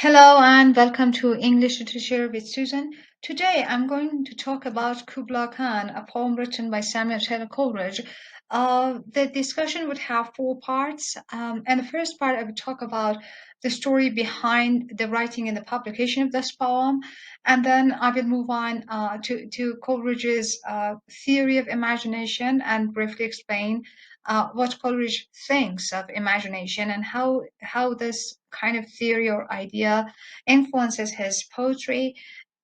Hello and welcome to English Literature with Susan. Today I'm going to talk about Kubla Khan, a poem written by Samuel Taylor Coleridge. The discussion would have four parts, and the first part I would talk about the story behind the writing and the publication of this poem, and then I will move on to Coleridge's theory of imagination and briefly explain what Coleridge thinks of imagination and how this kind of theory or idea influences his poetry,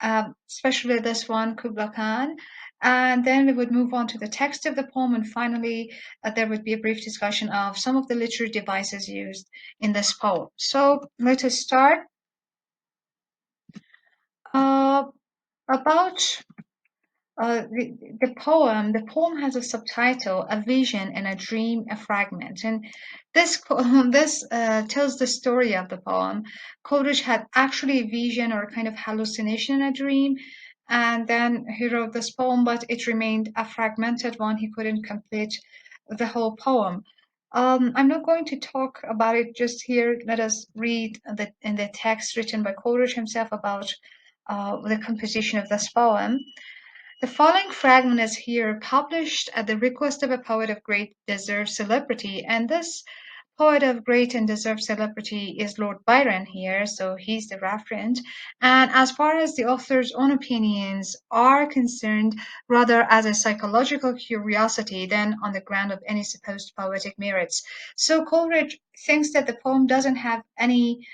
especially this one, Kubla Khan. And then we would move on to the text of the poem, and finally, there would be a brief discussion of some of the literary devices used in this poem. So let us start. Uh, about the poem has a subtitle, a vision and a dream, a fragment. And this tells the story of the poem. Coleridge had actually a vision or a kind of hallucination in a dream, and then he wrote this poem, but it remained a fragmented one. He couldn't complete the whole poem. I'm not going to talk about it just here. Let us read in the text written by Coleridge himself about the composition of this poem. The following fragment is here published at the request of a poet of great deserved celebrity, and this poet of great and deserved celebrity is Lord Byron here, so he's the referent. And as far as the author's own opinions are concerned, rather as a psychological curiosity than on the ground of any supposed poetic merits. So Coleridge thinks that the poem doesn't have any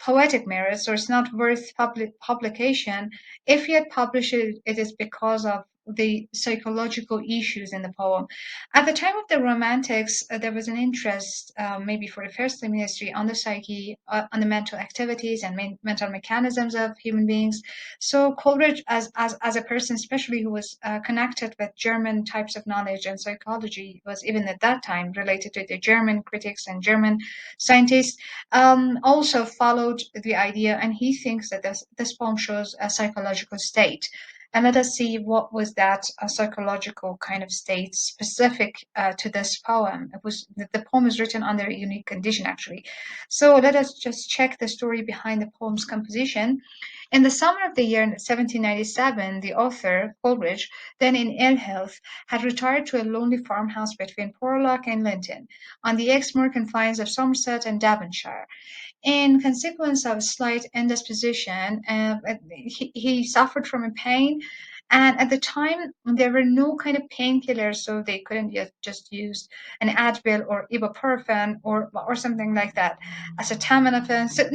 poetic merits, or it's not worth publication. If he had published it, it is because of the psychological issues in the poem. At the time of the Romantics, there was an interest, maybe for the first time in history, on the psyche, on the mental activities and mental mechanisms of human beings. So Coleridge, as a person, especially who was connected with German types of knowledge and psychology, was even at that time related to the German critics and German scientists, also followed the idea, and he thinks that this poem shows a psychological state. And let us see what was that psychological kind of state specific to this poem. It was the poem is written under a unique condition, actually. So let us just check the story behind the poem's composition. In the summer of the year 1797, the author, Coleridge, then in ill health, had retired to a lonely farmhouse between Porlock and Linton, on the Exmoor confines of Somerset and Devonshire. In consequence of a slight indisposition, he suffered from a pain, and at the time there were no kind of painkillers, so they couldn't just use an Advil or ibuprofen or something like that, acetaminophen. So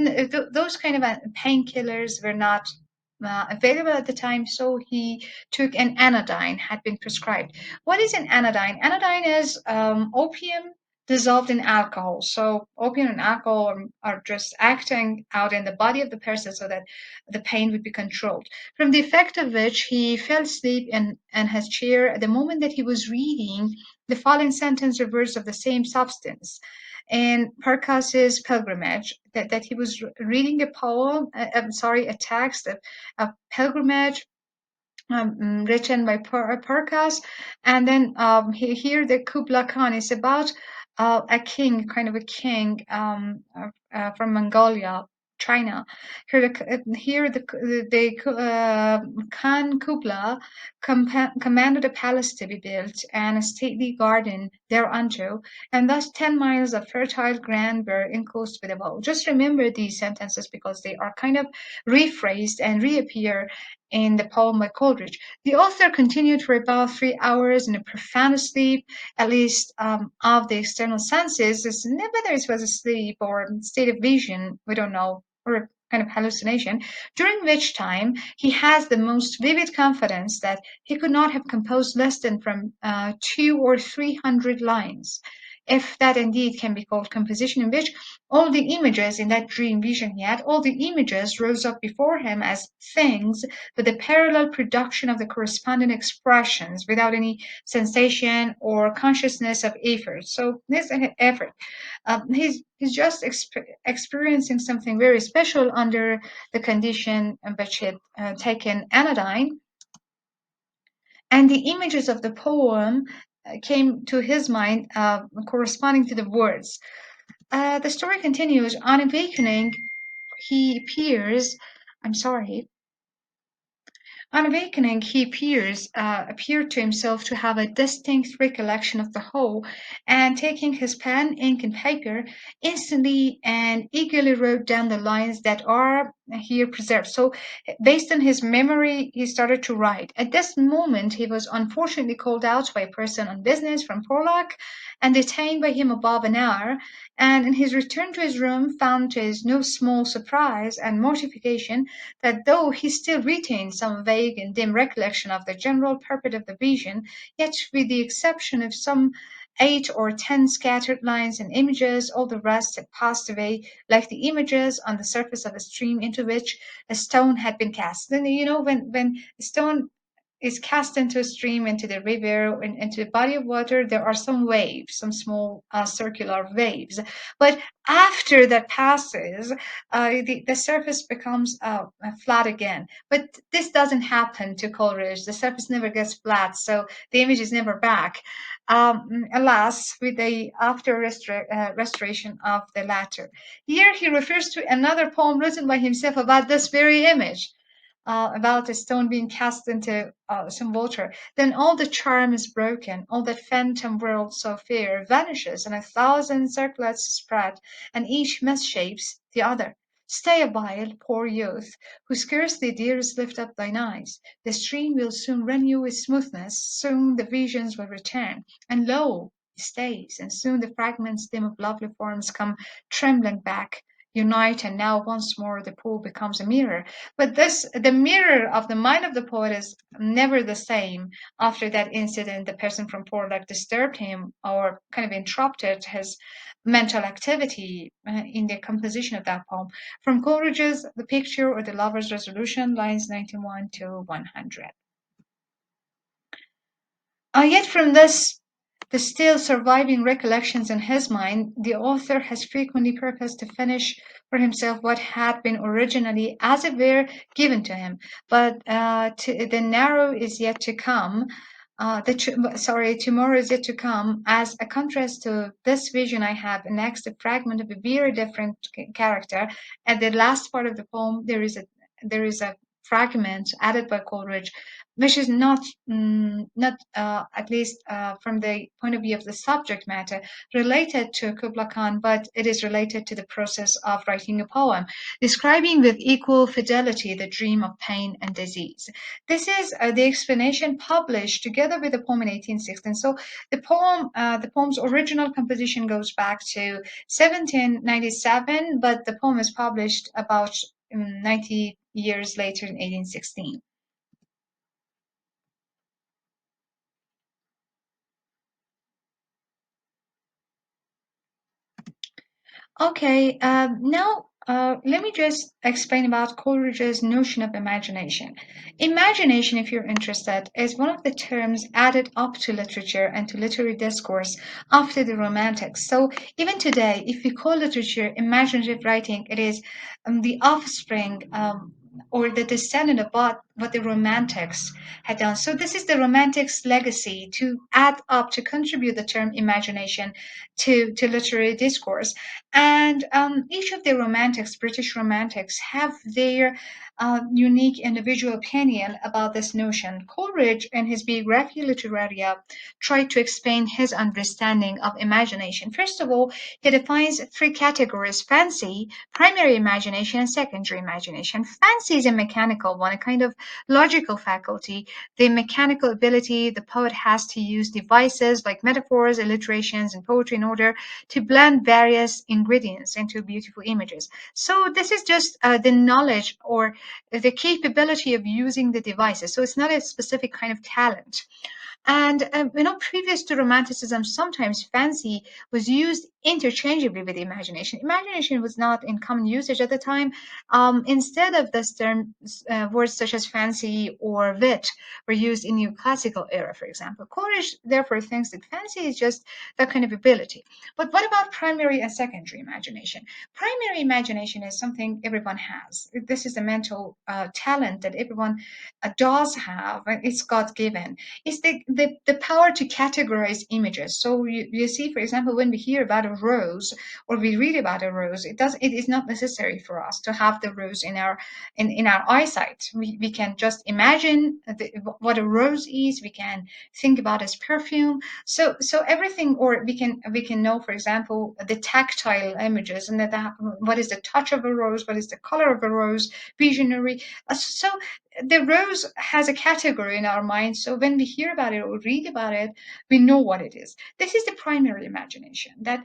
those kind of painkillers were not available at the time, so he took an anodyne, had been prescribed. What is an anodyne? Anodyne is opium dissolved in alcohol. So opium and alcohol are just acting out in the body of the person so that the pain would be controlled. From the effect of which he fell asleep in his chair at the moment that he was reading the following sentence or words of the same substance. In Parcas's Pilgrimage, that he was reading a poem, I'm sorry, a text, a pilgrimage written by Parkas. And then here the Kubla Khan is about a king, kind of a king from Mongolia, China. Here the Khan Kubla commanded a palace to be built and a stately garden thereunto, and thus 10 miles of fertile ground were enclosed with a wall. Just remember these sentences because they are kind of rephrased and reappear in the poem by Coleridge. The author continued for about 3 hours in a profound sleep, at least of the external senses. Whether it was a sleep or a state of vision, we don't know, or a kind of hallucination, during which time he has the most vivid confidence that he could not have composed less than from 200 or 300 lines, if that indeed can be called composition, in which all the images in that dream vision he had, all the images rose up before him as things, with the parallel production of the corresponding expressions without any sensation or consciousness of effort. So this effort, he's just experiencing something very special under the condition in which he had taken anodyne, and the images of the poem came to his mind corresponding to the words. The story continues. On awakening, he appears, I'm sorry, on awakening, he appeared to himself to have a distinct recollection of the whole, and taking his pen, ink, and paper, instantly and eagerly wrote down the lines that are here preserved. So, based on his memory, he started to write. At this moment, he was unfortunately called out by a person on business from Porlock and detained by him above an hour. And in his return to his room, found to his no small surprise and mortification that though he still retained some vague and dim recollection of the general purport of the vision, yet with the exception of some 8 or 10 scattered lines and images, all the rest had passed away like the images on the surface of a stream into which a stone had been cast. Then when a stone is cast into a stream, into the river, into a body of water, there are some waves, some small circular waves. But after that passes, the surface becomes flat again. But this doesn't happen to Coleridge. The surface never gets flat, so the image is never back. Alas, with the restoration of the latter. Here he refers to another poem written by himself about this very image, about a stone being cast into some water, then all the charm is broken, all that phantom world so fair vanishes, and 1,000 circlets spread, and each misshapes the other. Stay awhile, poor youth, who scarcely dares lift up thine eyes. The stream will soon renew its smoothness, soon the visions will return, and lo! It stays, and soon the fragments dim of lovely forms come trembling back, unite, and now once more the pool becomes a mirror. But the mirror of the mind of the poet is never the same. After that incident, the person from Portland disturbed him or kind of interrupted his mental activity in the composition of that poem. From Coleridge's The Picture or the Lover's Resolution, lines 91 to 100. Yet from this, the still surviving recollections in his mind, the author has frequently purposed to finish for himself what had been originally, as it were, given to him. But the narrow is yet to come. Tomorrow is yet to come. As a contrast to this vision, I have next a fragment of a very different character. At the last part of the poem, there is a fragment added by Coleridge, which is not at least from the point of view of the subject matter related to Kubla Khan, but it is related to the process of writing a poem, describing with equal fidelity the dream of pain and disease. This is the explanation published together with the poem in 1816. So the poem's original composition goes back to 1797, but the poem is published about 90 years later in 1816. Okay, now let me just explain about Coleridge's notion of imagination. Imagination, if you're interested, is one of the terms added up to literature and to literary discourse after the Romantics. So even today, if we call literature imaginative writing, it is the offspring or the descendant of what the Romantics had done. So this is the Romantics' legacy to add up, to contribute the term imagination to literary discourse. And each of the romantics, British romantics, have their unique individual opinion about this notion. Coleridge, in his Biographia Literaria, tried to explain his understanding of imagination. First of all, he defines three categories: fancy, primary imagination, and secondary imagination. Fancy is a mechanical one, a kind of logical faculty, the mechanical ability the poet has to use devices like metaphors, alliterations, and poetry in order to blend various ingredients into beautiful images. So this is just the knowledge or the capability of using the devices. So it's not a specific kind of talent. And previous to Romanticism, sometimes fancy was used interchangeably with imagination. Imagination was not in common usage at the time. Instead of this term, words such as fancy or wit were used in neoclassical era, for example. Coleridge therefore thinks that fancy is just that kind of ability. But what about primary and secondary imagination? Primary imagination is something everyone has. This is a mental talent that everyone does have, and it's God given. It's the power to categorize images. So you see, for example, when we hear about a rose or we read about a rose, it is not necessary for us to have the rose in our eyesight. We can just imagine what a rose is. We can think about its perfume. So everything, or we can know, for example, the tactile images, and what is the touch of a rose, what is the color of a rose, visionary. So the rose has a category in our mind. So when we hear about it or read about it, we know what it is. This is the primary imagination, that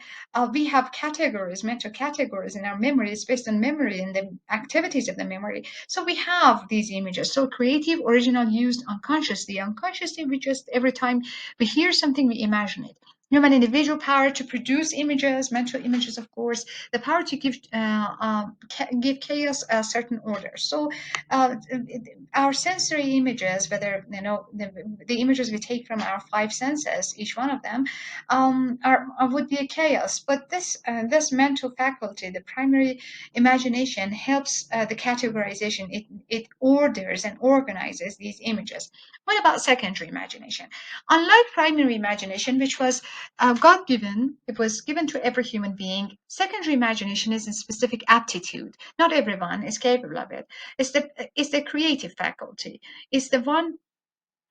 we have categories, mental categories in our memory. It's based on memory and the activities of the memory. So we have these images. So creative, original, used unconsciously. Unconsciously, we just, every time we hear something, we imagine it. Human individual power to produce images, mental images, of course, the power to give chaos a certain order. So uh, our sensory images, whether the images we take from our five senses, each one of them, would be a chaos. But this mental faculty, the primary imagination, helps the categorization. It orders and organizes these images. What about secondary imagination? Unlike primary imagination, which was God given, it was given to every human being. Secondary imagination is a specific aptitude. Not everyone is capable of it. It's the creative faculty. It's the one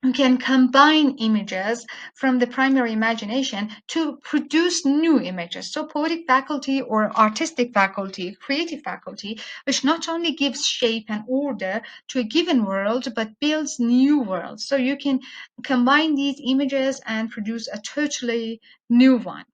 who can combine images from the primary imagination to produce new images. So poetic faculty or artistic faculty, creative faculty, which not only gives shape and order to a given world, but builds new worlds. So you can combine these images and produce a totally new one.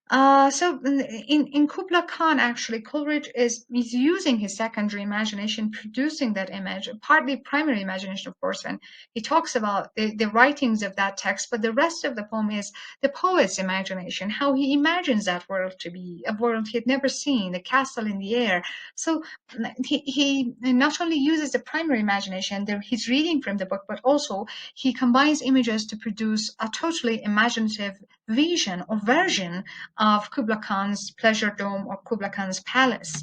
So in Kubla Khan, actually, Coleridge is using his secondary imagination, producing that image, partly primary imagination, of course, when he talks about the writings of that text, but the rest of the poem is the poet's imagination, how he imagines that world to be, a world he had never seen, a castle in the air. So he not only uses the primary imagination, he's reading from the book, but also he combines images to produce a totally imaginative vision or version of Kubla Khan's pleasure dome or Kubla Khan's palace.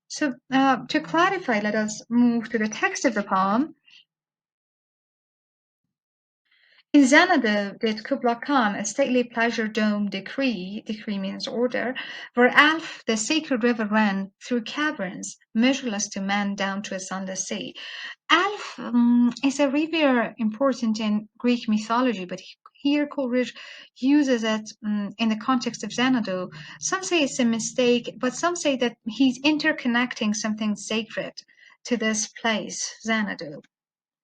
So to clarify, let us move to the text of the poem. In Xanadu did Kubla Khan a stately pleasure dome decree means order, where Alph, the sacred river, ran through caverns, measureless to man down to a sunless sea. Alph is a river important in Greek mythology, but here Coleridge uses it in the context of Xanadu. Some say it's a mistake, but some say that he's interconnecting something sacred to this place, Xanadu.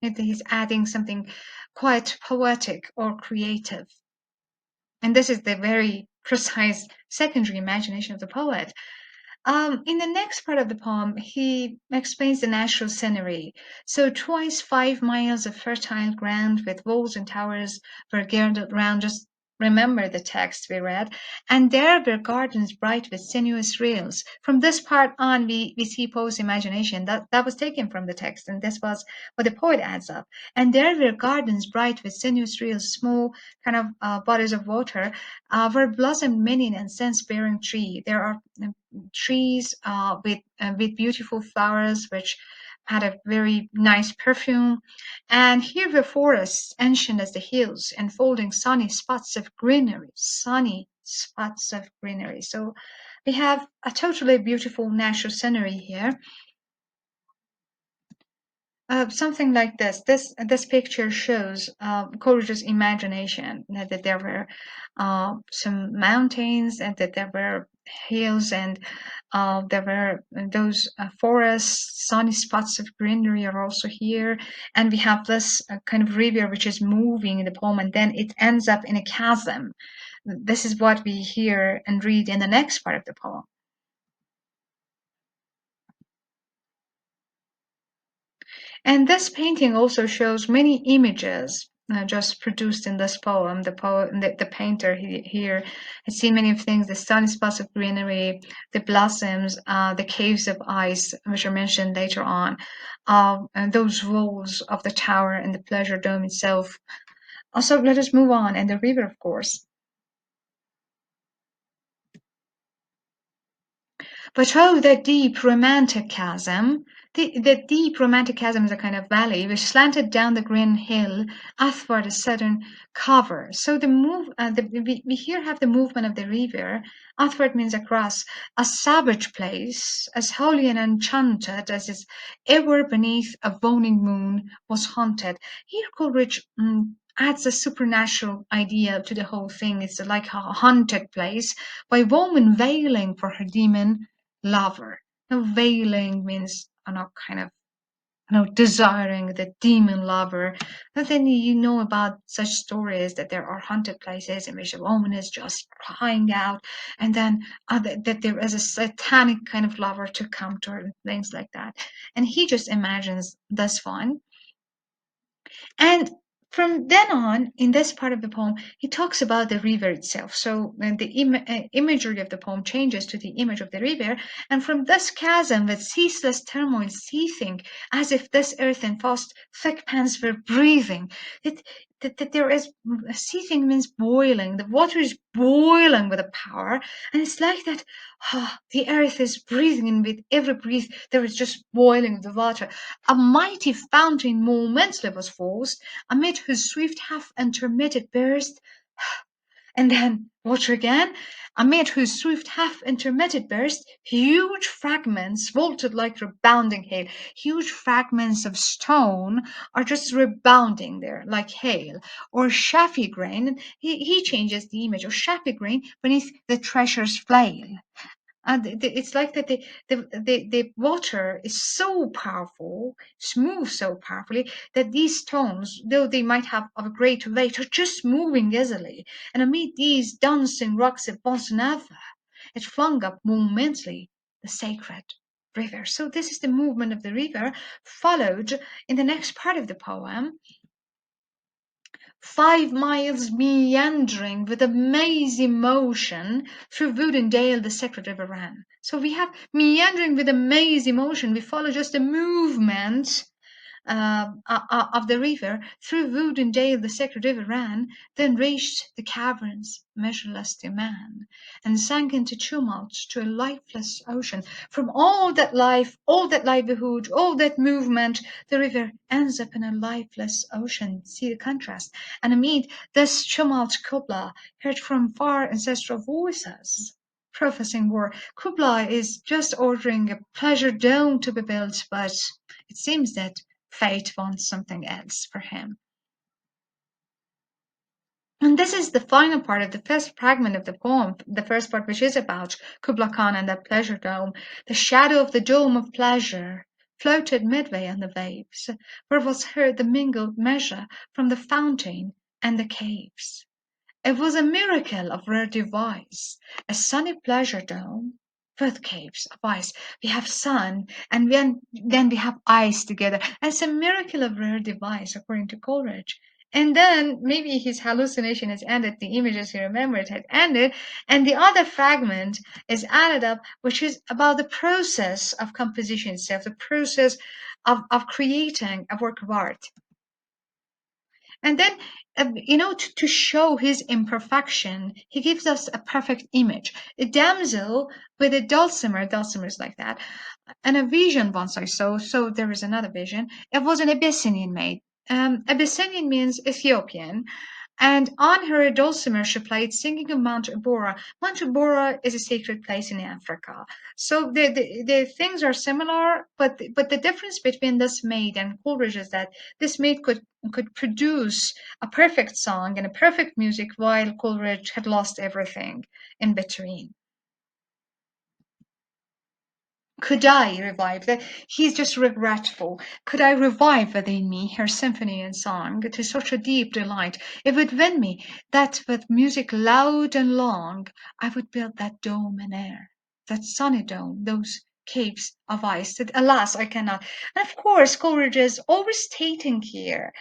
He's adding something quite poetic or creative. And this is the very precise secondary imagination of the poet. In the next part of the poem, he explains the natural scenery. So twice 5 miles of fertile ground with walls and towers were girdled round. Just remember the text we read. And there were gardens bright with sinuous rails. From this part on, we see Poe's imagination. That was taken from the text, and this was what the poet adds up. And there were gardens bright with sinuous rails, small kind of bodies of water, where blossomed many an incense-bearing tree. There are trees with beautiful flowers which had a very nice perfume. And here were forests ancient as the hills, enfolding sunny spots of greenery, sunny spots of greenery. So we have a totally beautiful natural scenery here. Something like this. This picture shows Coleridge's imagination, that there were some mountains and that there were hills and there were those forests, sunny spots of greenery are also here, and we have this kind of river which is moving in the poem, and then it ends up in a chasm. This is what we hear and read in the next part of the poem. And this painting also shows many images just produced in this poem. The painter here has seen many of things: the sunny spots of greenery, the blossoms, the caves of ice, which are mentioned later on, and those walls of the tower and the pleasure dome itself. Also, let us move on, and the river, of course. But oh, that deep romantic chasm! The deep romantic chasm is a kind of valley which slanted down the green hill athwart a southern cover. So we here have the movement of the river. Athwart means across a savage place, as holy and enchanted as is ever beneath a waning moon was haunted. Here Coleridge adds a supernatural idea to the whole thing. It's like a haunted place by woman veiling for her demon lover. Now, veiling means, kind of, desiring the demon lover. But then you know about such stories that there are haunted places in which a woman is just crying out, and then that there is a satanic kind of lover to come to her, and things like that. And he just imagines this one. And from then on, in this part of the poem, he talks about the river itself. So the imagery of the poem changes to the image of the river. And from this chasm with ceaseless turmoil seething, as if this earth and vast thick pans were breathing, it, that there is seething means boiling. The water is boiling with a power. And it's like that the earth is breathing, and with every breath, there is just boiling the water. A mighty fountain momently was forced, amid whose swift half-intermitted burst, and then water again, amid whose swift half-intermitted burst, huge fragments vaulted like rebounding hail. Huge fragments of stone are just rebounding there like hail. Or chaffy grain, he changes the image, or chaffy grain beneath the treasure's flail. And it's like that the water is so powerful, moves so powerfully that these stones, though they might have of a great weight, are just moving easily. And amid these dancing rocks of bossa nova, it flung up momently the sacred river. So this is the movement of the river, followed in the next part of the poem. 5 miles meandering with a mazy motion through wood and dale the sacred river ran. So we have meandering with a mazy motion. We follow just the movement of the river through wood and dale the sacred river ran, then reached the caverns measureless to man, and sank into tumult to a lifeless ocean. From all that life, all that livelihood, all that movement, the river ends up in a lifeless ocean. See the contrast. And amid this tumult, Kubla heard from far ancestral voices professing war. Kubla is just ordering a pleasure dome to be built, but it seems that fate wants something else for him. And this is the final part of the first fragment of the poem, the first part which is about Kubla Khan and that pleasure dome. The shadow of the dome of pleasure floated midway on the waves, where was heard the mingled measure from the fountain and the caves. It was a miracle of rare device, a sunny pleasure dome with caves of ice. We have sun, and then we have ice together. And it's a miracle of rare device, according to Coleridge. And then maybe his hallucination has ended, the images he remembered had ended, and the other fragment is added up, which is about the process of composition itself, the process of creating a work of art. And then, to show his imperfection, he gives us a perfect image. A damsel with a dulcimer, dulcimers like that, and a vision once I saw, so there is another vision. It was an Abyssinian maid. Abyssinian means Ethiopian, and on her dulcimer she played, singing of Mount Abora. Mount Abora is a sacred place in Africa. So the things are similar, but the difference between this maid and Coleridge is that this maid could produce a perfect song and a perfect music, while Coleridge had lost everything in between. Could I revive that? He's just regretful. Could I revive within me her symphony and song to such a deep delight? It would win me that with music loud and long I would build that dome in air, that sunny dome, those caves of ice that alas I cannot. And of course Coleridge is overstating here.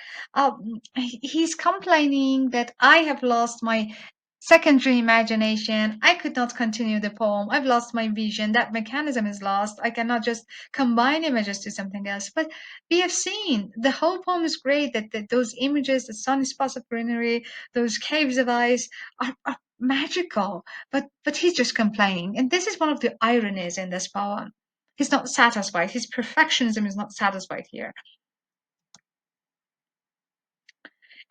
He's complaining that I have lost my secondary imagination. I could not continue the poem. I've lost my vision. That mechanism is lost. I cannot just combine images to something else. But we have seen the whole poem is great. That those images, the sunny spots of greenery, those caves of ice, are magical, but he's just complaining. And this is one of the ironies in this poem. He's not satisfied. His perfectionism is not satisfied here.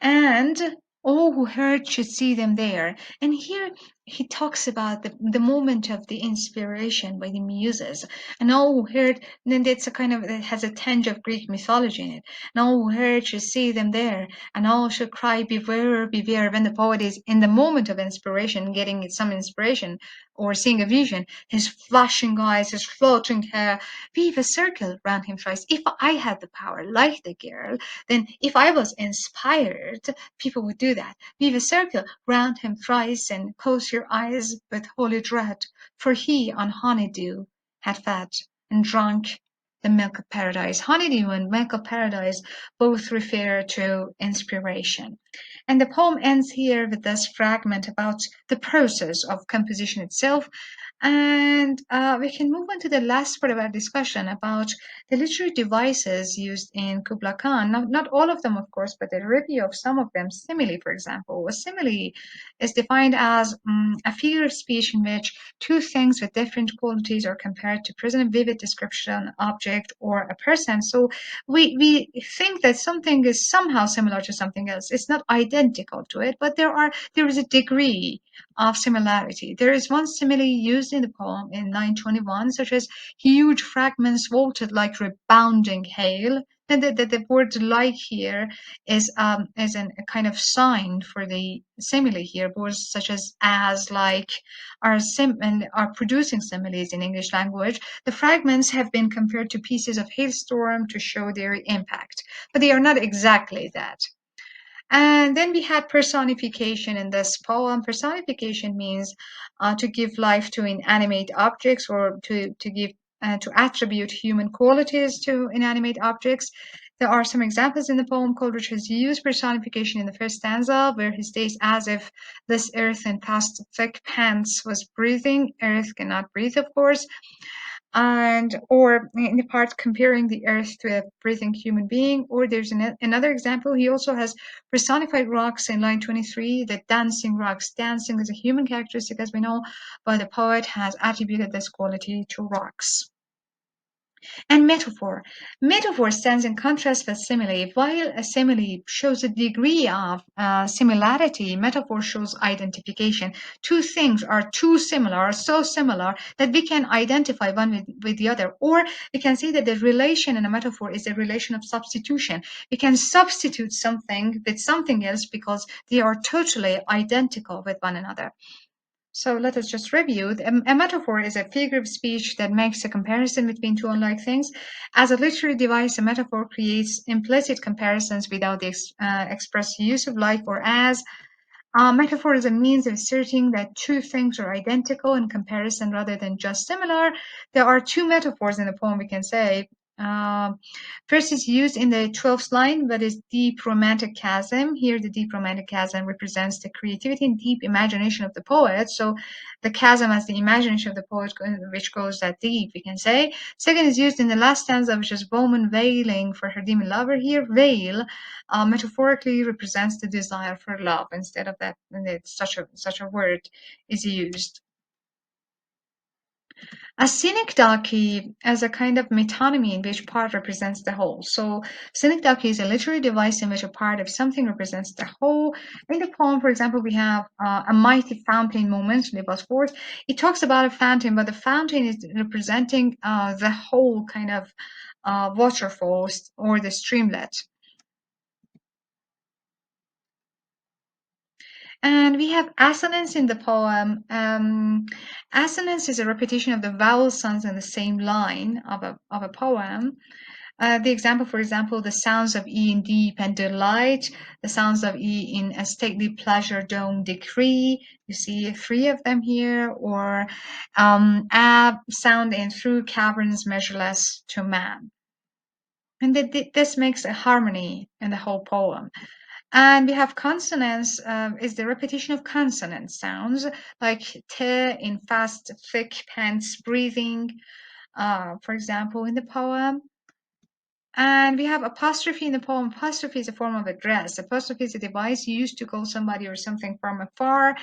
And all who heard should see them there. And here he talks about the moment of the inspiration by the muses. And all who heard, then it's a kind of, it has a tinge of Greek mythology in it. And all who heard should see them there. And all should cry, beware, beware. When the poet is in the moment of inspiration, getting some inspiration or seeing a vision, his flashing eyes, his floating hair, weave a circle round him thrice. If I had the power, like the girl, then if I was inspired, people would do that. Weave a circle round him thrice and close your eyes with holy dread, for he on honeydew had fed and drunk the milk of paradise. Honeydew and milk of paradise both refer to inspiration. And the poem ends here with this fragment about the process of composition itself. And we can move on to the last part of our discussion about the literary devices used in Kubla Khan. Not all of them, of course, but a review of some of them. Simile, for example. A simile is defined as a figure of speech in which two things with different qualities are compared to present a vivid description, object, or a person. So we think that something is somehow similar to something else. It's not identical to it, but there is a degree of similarity. There is one simile used in the poem in line 21, such as huge fragments vaulted like rebounding hail. And the word like here a kind of sign for the simile here. Words such as, like, and are producing similes in English language. The fragments have been compared to pieces of hailstorm to show their impact, but they are not exactly that. And then we had personification in this poem. Personification means to give life to inanimate objects, or to give to attribute human qualities to inanimate objects. There are some examples in the poem. Coleridge has used personification in the first stanza, where he states, as if this earth in past thick pants was breathing. Earth cannot breathe, of course. And or in the part comparing the earth to a breathing human being. Or there's another example. He also has personified rocks in line 23, the dancing rocks. Dancing is a human characteristic, as we know, but the poet has attributed this quality to rocks. And metaphor. Metaphor stands in contrast with simile. While a simile shows a degree of similarity, metaphor shows identification. Two things are too similar, so similar that we can identify one with the other. Or we can see that the relation in a metaphor is a relation of substitution. We can substitute something with something else because they are totally identical with one another. So let us just review. A metaphor is a figure of speech that makes a comparison between two unlike things. As a literary device, a metaphor creates implicit comparisons without the express use of like or as. Metaphor is a means of asserting that two things are identical in comparison rather than just similar. There are two metaphors in the poem, we can say. First is used in the 12th line, that is deep romantic chasm. Here, the deep romantic chasm represents the creativity and deep imagination of the poet. So, the chasm as the imagination of the poet, which goes that deep, we can say. Second is used in the last stanza, which is woman veiling for her demon lover. Here, veil metaphorically represents the desire for love instead of that, and it's such a word is used. A synecdoche as a kind of metonymy in which part represents the whole. So synecdoche is a literary device in which a part of something represents the whole. In the poem, for example, we have a mighty fountain moment, Libas 4. It talks about a fountain, but the fountain is representing the whole kind of waterfalls or the streamlet. And we have assonance in the poem. Assonance is a repetition of the vowel sounds in the same line of a poem. The example, for example, the sounds of E in deep and delight, the sounds of E in a stately pleasure, dome, decree. You see three of them here, or ab sound in through caverns measureless to man. And this makes a harmony in the whole poem. And we have consonants, is the repetition of consonant sounds, like t in fast, thick, pants, breathing, for example, in the poem. And we have apostrophe in the poem. Apostrophe is a form of address. Apostrophe is a device used to call somebody or something from afar.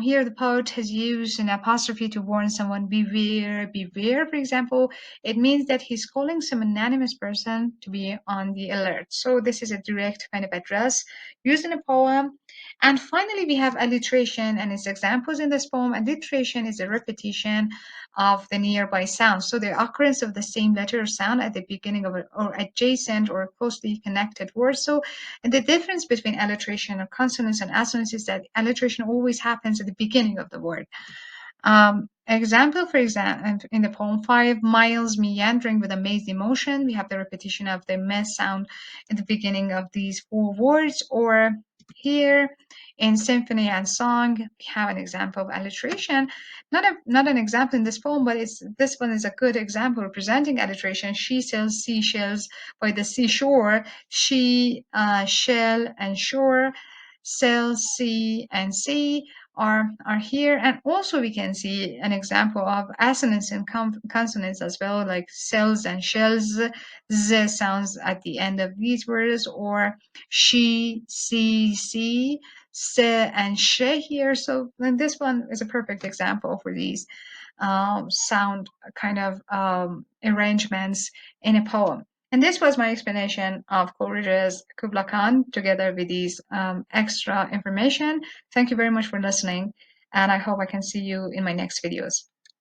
Here, the poet has used an apostrophe to warn someone, beware, beware. For example, it means that he's calling some anonymous person to be on the alert. So, this is a direct kind of address used in a poem. And finally, we have alliteration and its examples in this poem. Alliteration is a repetition of the nearby sound. So, the occurrence of the same letter or sound at the beginning of or adjacent or closely connected word. So, and the difference between alliteration or consonants and assonance is that alliteration always happens at the beginning of the word. Example, for example, in the poem 5 miles meandering with amazed emotion, we have the repetition of the mess sound at the beginning of these four words. Or here in symphony and song, we have an example of alliteration. Not an example in this poem, but this one is a good example representing alliteration. She sells seashells by the seashore. She, shell, and shore, sell, sea, and sea are here. And also we can see an example of assonance and consonants as well, like cells and shells. Z sounds at the end of these words, or she, see, se, and she here. So then this one is a perfect example for these sound kind of arrangements in a poem. And this was my explanation of Coleridge's Kubla Khan together with these extra information. Thank you very much for listening, and I hope I can see you in my next videos.